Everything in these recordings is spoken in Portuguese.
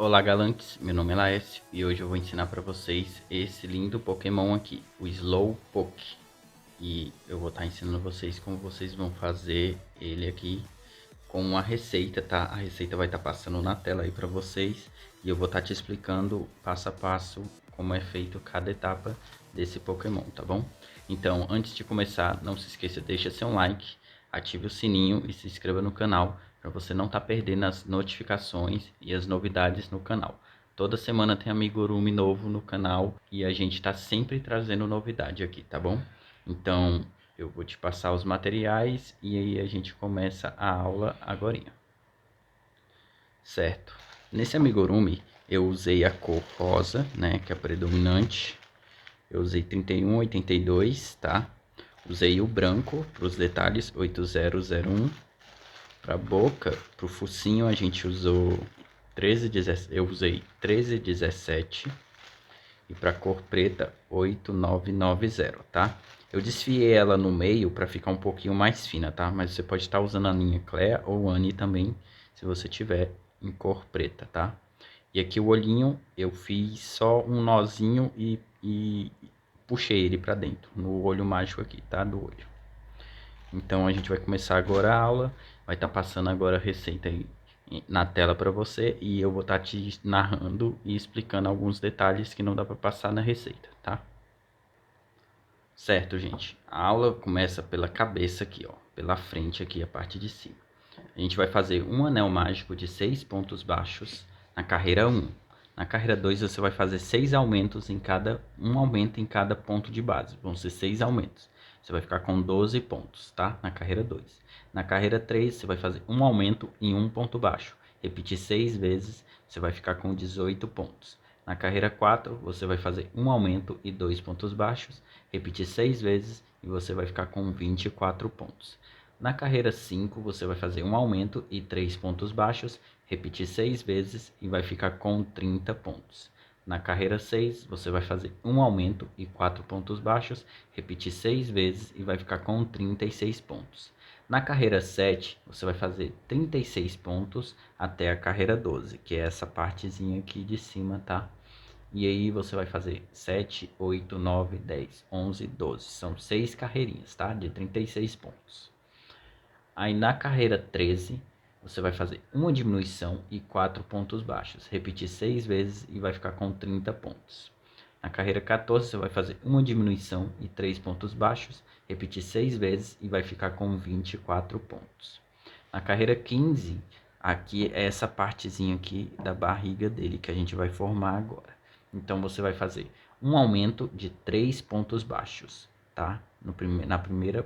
Olá galantes, meu nome é Laércio e hoje eu vou ensinar para vocês esse lindo Pokémon aqui, o Slowpoke. E eu vou estar ensinando vocês como vocês vão fazer ele aqui com uma receita, tá? A receita vai estar passando na tela aí para vocês e eu vou estar te explicando passo a passo como é feito cada etapa desse Pokémon, tá bom? Então, antes de começar, não se esqueça, deixa seu like, ative o sininho e se inscreva no canal para você não estar perdendo as notificações e as novidades no canal. Toda semana tem amigurumi novo no canal e a gente está sempre trazendo novidade aqui, tá bom? Então, eu vou te passar os materiais e aí a gente começa a aula agorinha. Certo. Nesse amigurumi eu usei a cor rosa, né, que é a predominante. Eu usei 31, 82, tá? Usei o branco para os detalhes, 8001. Para a boca, para o focinho a gente usou 1317, eu usei 1317. E para cor preta, 8990, tá? Eu desfiei ela no meio para ficar um pouquinho mais fina, tá? Mas você pode estar usando a linha Clea ou Annie também, se você tiver em cor preta, tá? E aqui o olhinho, eu fiz só um nozinho e puxei ele para dentro, no olho mágico aqui, tá? Do olho. Então a gente vai começar agora a aula, vai estar passando agora a receita aí na tela para você e eu vou estar te narrando e explicando alguns detalhes que não dá para passar na receita, tá? Certo, gente. A aula começa pela cabeça aqui, ó, pela frente aqui, a parte de cima. A gente vai fazer um anel mágico de 6 pontos baixos na carreira 1. Na carreira 2 você vai fazer 6 aumentos em cada, um aumento em cada ponto de base. Vão ser 6 aumentos. Você vai ficar com 12 pontos, tá? Na carreira 2. Na carreira 3 você vai fazer um aumento em um ponto baixo. Repetir 6 vezes, você vai ficar com 18 pontos. Na carreira 4 você vai fazer um aumento e 2 pontos baixos. Repetir 6 vezes e você vai ficar com 24 pontos. Na carreira 5, você vai fazer um aumento e 3 pontos baixos, repetir 6 vezes e vai ficar com 30 pontos. Na carreira 6, você vai fazer um aumento e 4 pontos baixos, repetir 6 vezes e vai ficar com 36 pontos. Na carreira 7, você vai fazer 36 pontos até a carreira 12, que é essa partezinha aqui de cima, tá? E aí você vai fazer 7, 8, 9, 10, 11, 12. São 6 carreirinhas, tá? De 36 pontos. Aí na carreira 13, você vai fazer uma diminuição e 4 pontos baixos. Repetir 6 vezes e vai ficar com 30 pontos. Na carreira 14, você vai fazer uma diminuição e 3 pontos baixos. Repetir 6 vezes e vai ficar com 24 pontos. Na carreira 15, aqui é essa partezinha aqui da barriga dele que a gente vai formar agora. Então você vai fazer um aumento de 3 pontos baixos, tá? No primeiro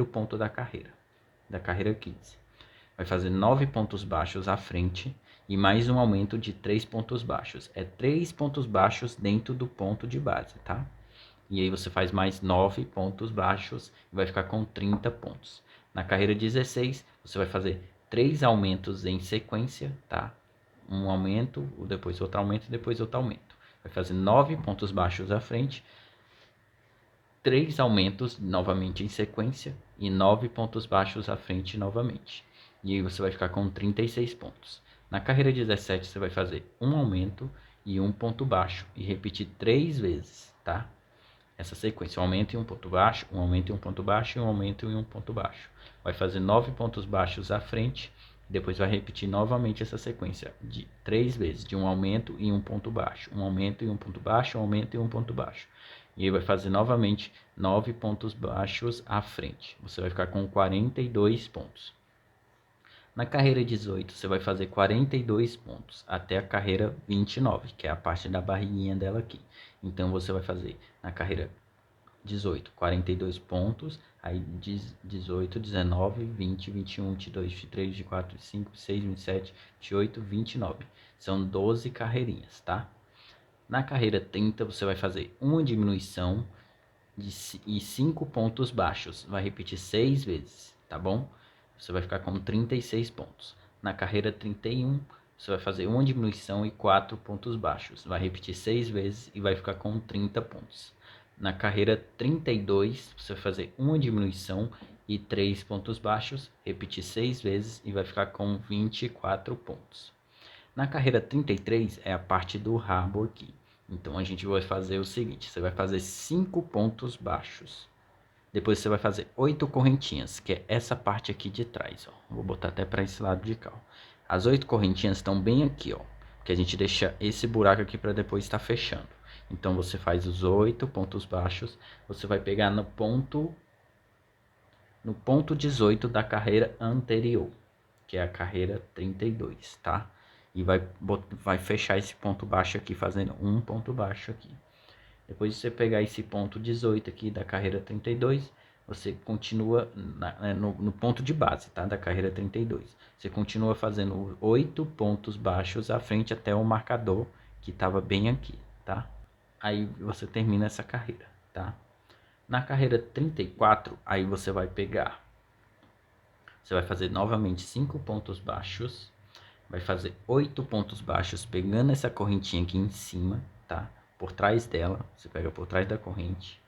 ponto da carreira 15. Vai fazer 9 pontos baixos à frente e mais um aumento de 3 pontos baixos. É 3 pontos baixos dentro do ponto de base, tá? E aí você faz mais 9 pontos baixos e vai ficar com 30 pontos. Na carreira 16, você vai fazer 3 aumentos em sequência, tá? Um aumento, depois outro aumento, depois outro aumento. Vai fazer 9 pontos baixos à frente, 3 aumentos novamente em sequência e 9 pontos baixos à frente novamente. E aí você vai ficar com 36 pontos. Na carreira 17 você vai fazer um aumento e um ponto baixo e repetir 3 vezes, tá? Essa sequência, um aumento e um ponto baixo, um aumento e um ponto baixo, e um aumento e um ponto baixo. Vai fazer 9 pontos baixos à frente, depois vai repetir novamente essa sequência de 3 vezes, de um aumento e um ponto baixo, um aumento e um ponto baixo, um aumento e um ponto baixo. E aí vai fazer novamente 9 pontos baixos à frente. Você vai ficar com 42 pontos. Na carreira 18, você vai fazer 42 pontos até a carreira 29, que é a parte da barriguinha dela aqui. Então você vai fazer na carreira 18, 42 pontos, aí 18, 19, 20, 21, 22, 23, 24, 25, 26, 27, 28, 29. São 12 carreirinhas, tá? Na carreira 30, você vai fazer uma diminuição e 5 pontos baixos. Vai repetir 6 vezes, tá bom? Você vai ficar com 36 pontos. Na carreira 31, você vai fazer uma diminuição e 4 pontos baixos. Vai repetir 6 vezes e vai ficar com 30 pontos. Na carreira 32, você vai fazer uma diminuição e 3 pontos baixos. Repetir 6 vezes e vai ficar com 24 pontos. Na carreira 33 é a parte do rabo aqui. Então a gente vai fazer o seguinte, você vai fazer 5 pontos baixos. Depois você vai fazer 8 correntinhas, que é essa parte aqui de trás, ó. Vou botar até para esse lado de cá, ó. As 8 correntinhas estão bem aqui, ó, que a gente deixa esse buraco aqui para depois estar fechando. Então você faz os 8 pontos baixos, você vai pegar no ponto 18 da carreira anterior, que é a carreira 32, tá? E vai fechar esse ponto baixo aqui, fazendo um ponto baixo aqui. Depois de você pegar esse ponto 18 aqui da carreira 32, você continua no ponto de base, tá? Da carreira 32. Você continua fazendo 8 pontos baixos à frente até o marcador que estava bem aqui, tá? Aí você termina essa carreira, tá? Na carreira 34, aí você vai pegar, você vai fazer novamente 5 pontos baixos, vai fazer 8 pontos baixos pegando essa correntinha aqui em cima, tá? Por trás dela, você pega por trás da corrente,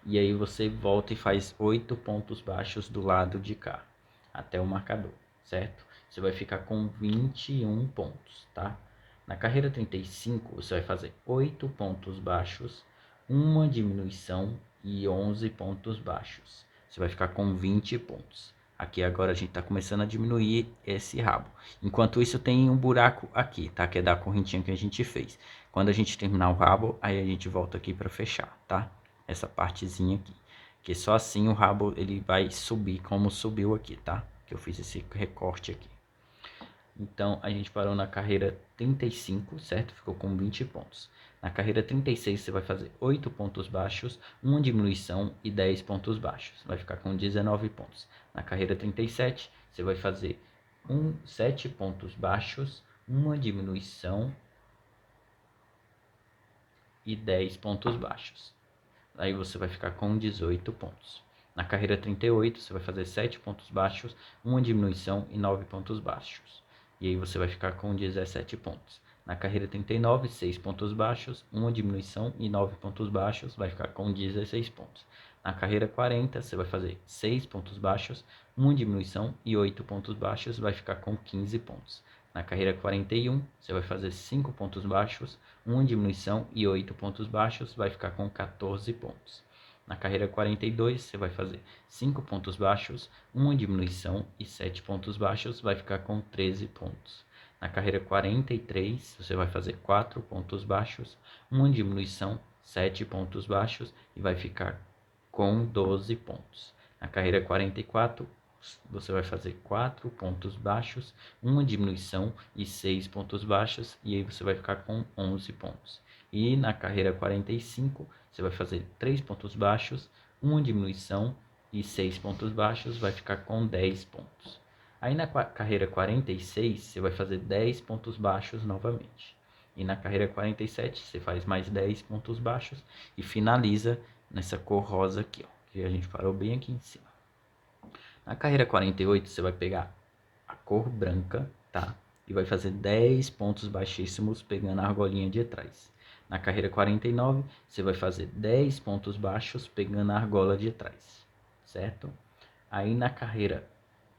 e aí você volta e faz 8 pontos baixos do lado de cá, até o marcador, certo? Você vai ficar com 21 pontos, tá? Na carreira 35, você vai fazer 8 pontos baixos, uma diminuição e 11 pontos baixos. Você vai ficar com 20 pontos. Aqui agora a gente está começando a diminuir esse rabo. Enquanto isso tem um buraco aqui, tá? Que é da correntinha que a gente fez. Quando a gente terminar o rabo, aí a gente volta aqui para fechar, tá? Essa partezinha aqui. Que só assim o rabo ele vai subir como subiu aqui, tá? Que eu fiz esse recorte aqui. Então a gente parou na carreira 35, certo? Ficou com 20 pontos. Na carreira 36 você vai fazer 8 pontos baixos, uma diminuição e 10 pontos baixos. Vai ficar com 19 pontos. Na carreira 37 você vai fazer 7 pontos baixos, uma diminuição e 10 pontos baixos. Aí você vai ficar com 18 pontos. Na carreira 38 você vai fazer 7 pontos baixos, uma diminuição e 9 pontos baixos. E aí você vai ficar com 17 pontos. Na carreira 39, 6 pontos baixos, uma diminuição e 9 pontos baixos, vai ficar com 16 pontos. Na carreira 40, você vai fazer 6 pontos baixos, uma diminuição e 8 pontos baixos, vai ficar com 15 pontos. Na carreira 41, você vai fazer 5 pontos baixos, uma diminuição e 8 pontos baixos, vai ficar com 14 pontos. Na carreira 42, você vai fazer 5 pontos baixos, uma diminuição e 7 pontos baixos, vai ficar com 13 pontos. Na carreira 43, você vai fazer 4 pontos baixos, uma diminuição, 7 pontos baixos e vai ficar com 12 pontos. Na carreira 44, você vai fazer 4 pontos baixos, uma diminuição e 6 pontos baixos, e aí você vai ficar com 11 pontos. E na carreira 45, você vai fazer 3 pontos baixos, uma diminuição e 6 pontos baixos, vai ficar com 10 pontos. Aí na carreira 46, você vai fazer 10 pontos baixos novamente. E na carreira 47, você faz mais 10 pontos baixos e finaliza nessa cor rosa aqui, ó, que a gente parou bem aqui em cima. Na carreira 48, você vai pegar a cor branca, tá? E vai fazer 10 pontos baixíssimos pegando a argolinha de trás. Na carreira 49, você vai fazer 10 pontos baixos pegando a argola de trás, certo? Aí na carreira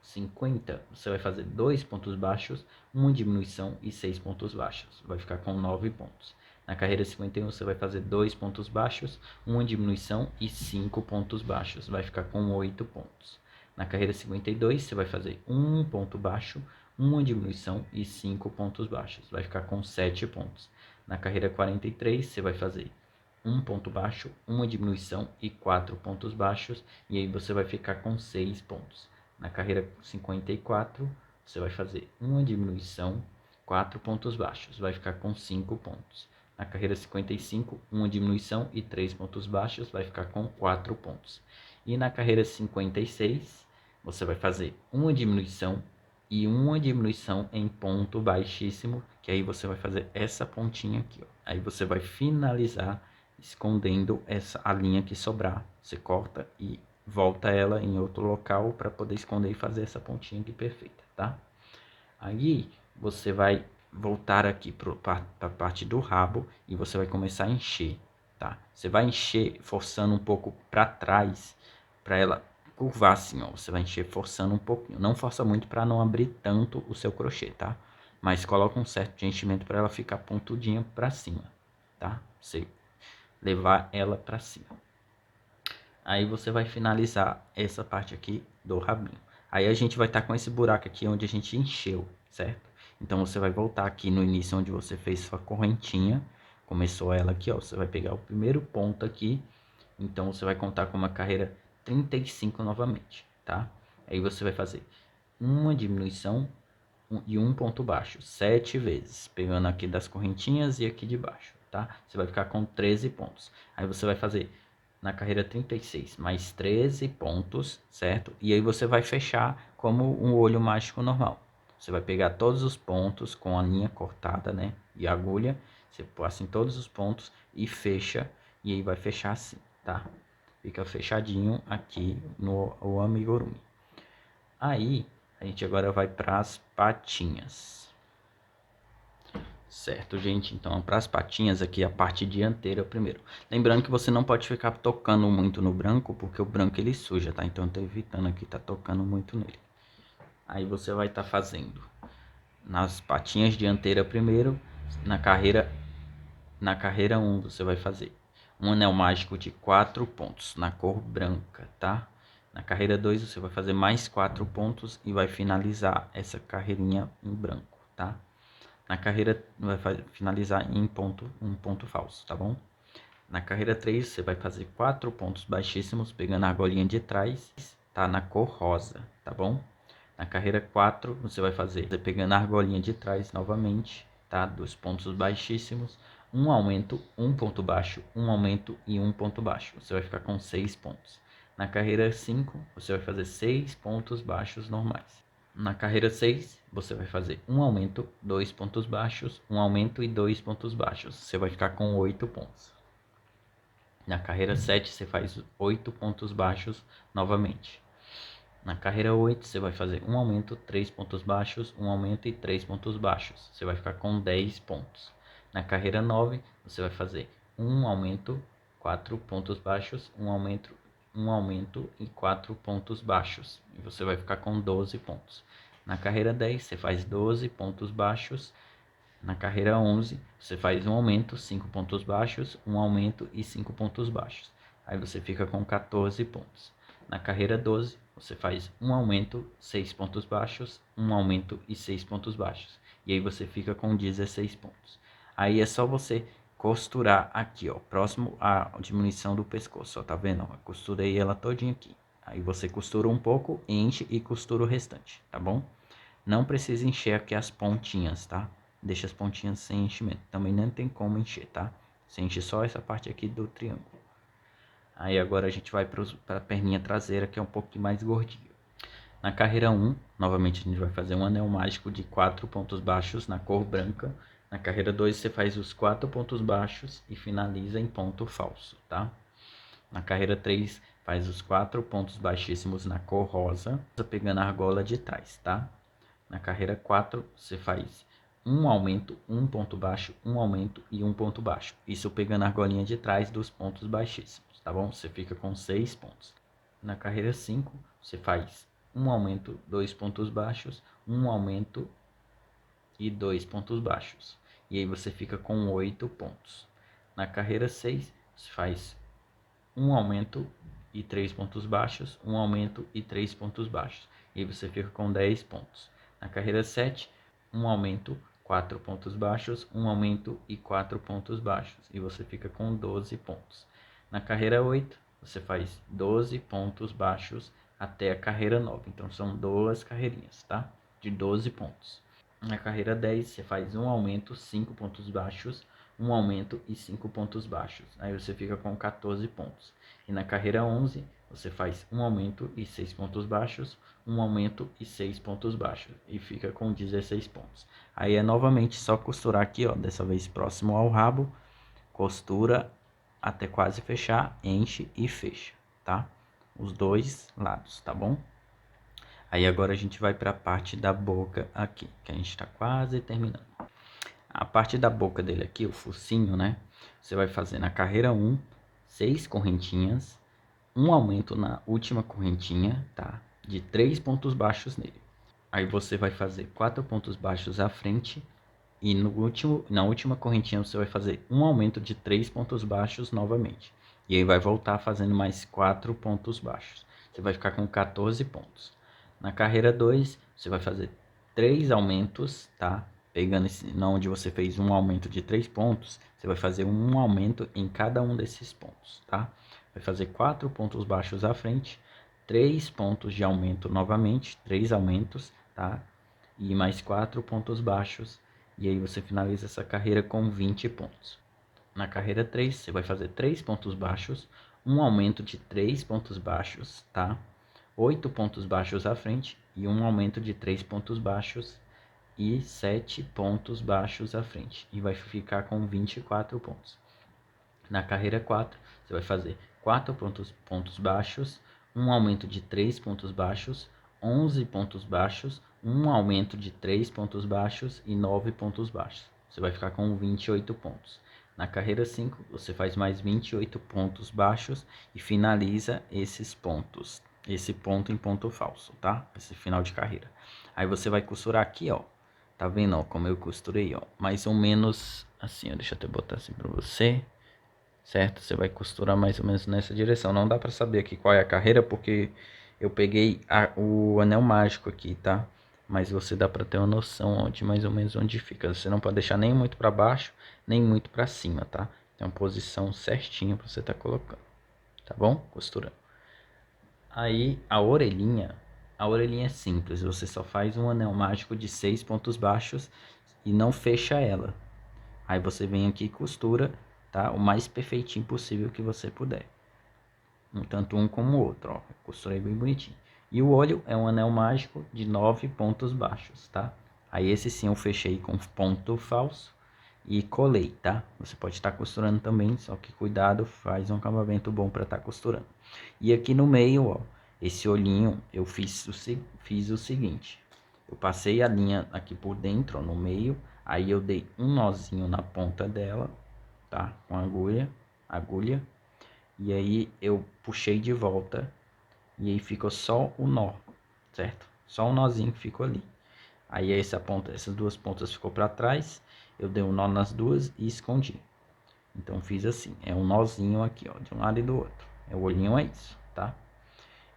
50, você vai fazer 2 pontos baixos, uma diminuição e 6 pontos baixos. Vai ficar com 9 pontos. Na carreira 51, você vai fazer 2 pontos baixos, uma diminuição e 5 pontos baixos. Vai ficar com 8 pontos. Na carreira 52, você vai fazer 1 ponto baixo, uma diminuição e 5 pontos baixos. Vai ficar com 7 pontos. Na carreira 43, você vai fazer 1 ponto baixo, uma diminuição e 4 pontos baixos. E aí você vai ficar com 6 pontos. Na carreira 54, você vai fazer uma diminuição, 4 pontos baixos. Vai ficar com 5 pontos. Na carreira 55, uma diminuição e 3 pontos baixos. Vai ficar com 4 pontos. E na carreira 56, você vai fazer uma diminuição e uma diminuição em ponto baixíssimo, que aí você vai fazer essa pontinha aqui, ó. Aí você vai finalizar escondendo a linha que sobrar. Você corta e volta ela em outro local para poder esconder e fazer essa pontinha aqui perfeita, tá? Aí você vai voltar aqui para a parte do rabo e você vai começar a encher, tá? Você vai encher forçando um pouco para trás, para ela curvar assim, ó. Você vai encher forçando um pouquinho. Não força muito para não abrir tanto o seu crochê, tá? mas coloca um certo de enchimento para ela ficar pontudinha para cima, tá? Você levar ela para cima. Aí você vai finalizar essa parte aqui do rabinho. Aí a gente vai estar com esse buraco aqui onde a gente encheu, certo? Então você vai voltar aqui no início onde você fez sua correntinha. Começou ela aqui, ó. Você vai pegar o primeiro ponto aqui. Então você vai contar com uma carreira 35 novamente, tá? Aí você vai fazer uma diminuição e um ponto baixo, 7 vezes, pegando aqui das correntinhas e aqui de baixo, tá? Você vai ficar com 13 pontos. Aí você vai fazer na carreira 36 mais 13 pontos, certo? E aí você vai fechar como um olho mágico normal. Você vai pegar todos os pontos com a linha cortada, né? E agulha, você passa em todos os pontos e fecha, e aí vai fechar assim, tá? Fica fechadinho aqui no o amigurumi. Aí a gente agora vai para as patinhas. Certo, gente? Então, para as patinhas aqui, a parte dianteira primeiro. Lembrando que você não pode ficar tocando muito no branco, porque o branco ele suja, tá? Então, eu tô evitando aqui, tá tocando muito nele. Aí você vai estar fazendo nas patinhas dianteiras primeiro, na carreira 1 você vai fazer um anel mágico de 4 pontos na cor branca, tá? Na carreira 2 você vai fazer mais 4 pontos e vai finalizar essa carreirinha em branco, tá? Na carreira vai finalizar em um ponto falso, tá bom? Na carreira 3 você vai fazer 4 pontos baixíssimos pegando a argolinha de trás, tá? Na cor rosa, tá bom? Na carreira 4 você vai fazer pegando a argolinha de trás novamente, tá? 2 pontos baixíssimos, um aumento, um ponto baixo, um aumento e um ponto baixo. Você vai ficar com 6 pontos. Na carreira 5 você vai fazer 6 pontos baixos normais. Na carreira 6, você vai fazer um aumento, 2 pontos baixos, um aumento e 2 pontos baixos. Você vai ficar com 8 pontos. Na carreira 7, você faz 8 pontos baixos novamente. Na carreira 8, você vai fazer um aumento, 3 pontos baixos, um aumento e 3 pontos baixos. Você vai ficar com 10 pontos. Na carreira 9, você vai fazer um aumento, 4 pontos baixos, um aumento e 4 pontos baixos. E você vai ficar com 12 pontos. Na carreira 10, você faz 12 pontos baixos. Na carreira 11, você faz um aumento, 5 pontos baixos, um aumento e 5 pontos baixos. Aí você fica com 14 pontos. Na carreira 12, você faz um aumento, 6 pontos baixos, um aumento e 6 pontos baixos. E aí você fica com 16 pontos. Aí é só você costurar aqui, ó, próximo à diminuição do pescoço, ó, tá vendo? Eu costurei ela todinha aqui. Aí você costura um pouco, enche e costura o restante, tá bom? Não precisa encher aqui as pontinhas, tá? Deixa as pontinhas sem enchimento. Também não tem como encher, tá? Você enche só essa parte aqui do triângulo. Aí agora a gente vai para a perninha traseira, que é um pouquinho mais gordinho. Na carreira 1, novamente a gente vai fazer um anel mágico de 4 pontos baixos na cor branca. Na carreira 2 você faz os 4 pontos baixos e finaliza em ponto falso, tá? Na carreira 3 faz os 4 pontos baixíssimos na cor rosa, pegando a argola de trás, tá? Na carreira 4 você faz um aumento, um ponto baixo, um aumento e um ponto baixo. Isso pegando a argolinha de trás dos pontos baixíssimos, tá bom? Você fica com 6 pontos. Na carreira 5 você faz um aumento, 2 pontos baixos, um aumento e 2 pontos baixos. E aí você fica com 8 pontos. Na carreira 6 você faz um aumento e 3 pontos baixos, um aumento e 3 pontos baixos. E aí você fica com 10 pontos. Na carreira 7, um aumento, 4 pontos baixos, um aumento e 4 pontos baixos. E você fica com 12 pontos. Na carreira 8, você faz 12 pontos baixos até a carreira 9. Então são duas carreirinhas, tá? De 12 pontos. Na carreira 10, você faz um aumento, 5 pontos baixos, um aumento e 5 pontos baixos. Aí você fica com 14 pontos. E na carreira 11, você faz um aumento e 6 pontos baixos, um aumento e 6 pontos baixos. E fica com 16 pontos. Aí é novamente só costurar aqui, ó, dessa vez próximo ao rabo. Costura até quase fechar, enche e fecha, tá? Os dois lados, tá bom? Aí agora a gente vai para a parte da boca aqui, que a gente está quase terminando. A parte da boca dele aqui, o focinho, né? Você vai fazer na carreira 1, 6 correntinhas, um aumento na última correntinha, tá? De 3 pontos baixos nele. Aí você vai fazer 4 pontos baixos à frente e na última correntinha você vai fazer um aumento de 3 pontos baixos novamente. E aí vai voltar fazendo mais 4 pontos baixos. Você vai ficar com 14 pontos. Na carreira 2, você vai fazer 3 aumentos, tá? Pegando na onde você fez um aumento de 3 pontos, você vai fazer um aumento em cada um desses pontos, tá? Vai fazer 4 pontos baixos à frente, 3 pontos de aumento novamente, 3 aumentos, tá? E mais 4 pontos baixos, e aí você finaliza essa carreira com 20 pontos. Na carreira 3, você vai fazer 3 pontos baixos, um aumento de 3 pontos baixos, tá? 8 pontos baixos à frente e um aumento de 3 pontos baixos e 7 pontos baixos à frente. E vai ficar com 24 pontos. Na carreira 4, você vai fazer 4 pontos baixos, um aumento de 3 pontos baixos, 11 pontos baixos, um aumento de 3 pontos baixos e 9 pontos baixos. Você vai ficar com 28 pontos. Na carreira 5, você faz mais 28 pontos baixos e finaliza esses pontos. Esse ponto em ponto falso, tá? Esse final de carreira. Aí você vai costurar aqui, ó. Tá vendo, ó, como eu costurei, ó? Mais ou menos assim, ó. Deixa eu até botar assim pra você. Certo? Você vai costurar mais ou menos nessa direção. Não dá pra saber aqui qual é a carreira, porque eu peguei o anel mágico aqui, tá? Mas você dá pra ter uma noção de mais ou menos onde fica. Você não pode deixar nem muito pra baixo, nem muito pra cima, tá? Tem uma posição certinha pra você tá colocando. Tá bom? Costurando. Aí a orelhinha é simples. Você só faz um anel mágico de 6 pontos baixos e não fecha ela. Aí você vem aqui e costura, tá? O mais perfeitinho possível que você puder. Tanto um como o outro, ó. Costurei bem bonitinho. E o olho é um anel mágico de 9 pontos baixos, tá? Aí esse sim eu fechei com ponto falso e colei, tá? Você pode estar costurando também, só que cuidado, faz um acabamento bom para estar costurando. E aqui no meio, ó, esse olhinho eu fiz o seguinte. Eu passei a linha aqui por dentro, ó, no meio. Aí eu dei um nozinho na ponta dela, tá? Com agulha. E aí eu puxei de volta. E aí ficou só o nó, certo? Só um nozinho que ficou ali. Aí essas duas pontas ficou para trás. Eu dei um nó nas duas e escondi. Então fiz assim. É um nozinho aqui, ó. De um lado e do outro. O olhinho é isso, tá?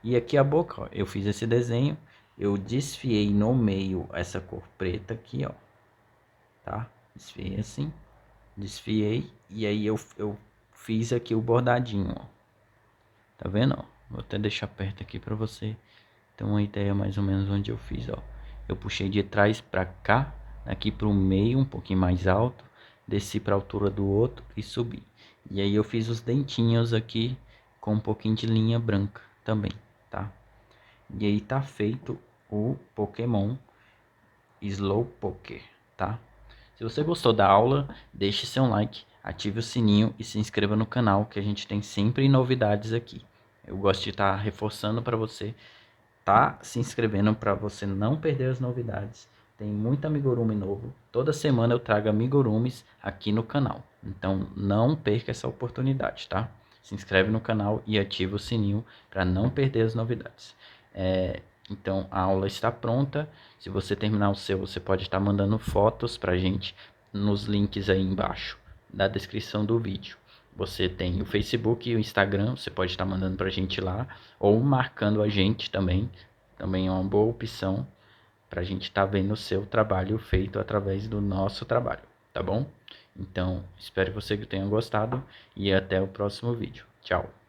E aqui a boca, ó. Eu fiz esse desenho. Eu desfiei no meio essa cor preta aqui, ó. Tá? Desfiei assim. Desfiei. E aí eu fiz aqui o bordadinho, ó. Tá vendo, ó? Vou até deixar perto aqui pra você ter uma ideia mais ou menos onde eu fiz, ó. Eu puxei de trás pra cá, aqui pro meio, um pouquinho mais alto. Desci pra altura do outro e subi. E aí eu fiz os dentinhos aqui com um pouquinho de linha branca também, tá? E aí tá feito o Pokémon Slowpoke, tá? Se você gostou da aula, deixe seu like, ative o sininho e se inscreva no canal, que a gente tem sempre novidades aqui. Eu gosto de estar reforçando para você tá se inscrevendo para você não perder as novidades. Tem muito amigurumi novo. Toda semana eu trago amigurumis aqui no canal. Então não perca essa oportunidade, tá? Se inscreve no canal e ativa o sininho para não perder as novidades. Então a aula está pronta. Se você terminar o seu, você pode estar mandando fotos pra gente nos links aí embaixo da descrição do vídeo. Você tem o Facebook e o Instagram, você pode estar mandando pra gente lá ou marcando a gente também. Também é uma boa opção pra gente estar vendo o seu trabalho feito através do nosso trabalho, tá bom? Então, espero que você tenha gostado e até o próximo vídeo. Tchau!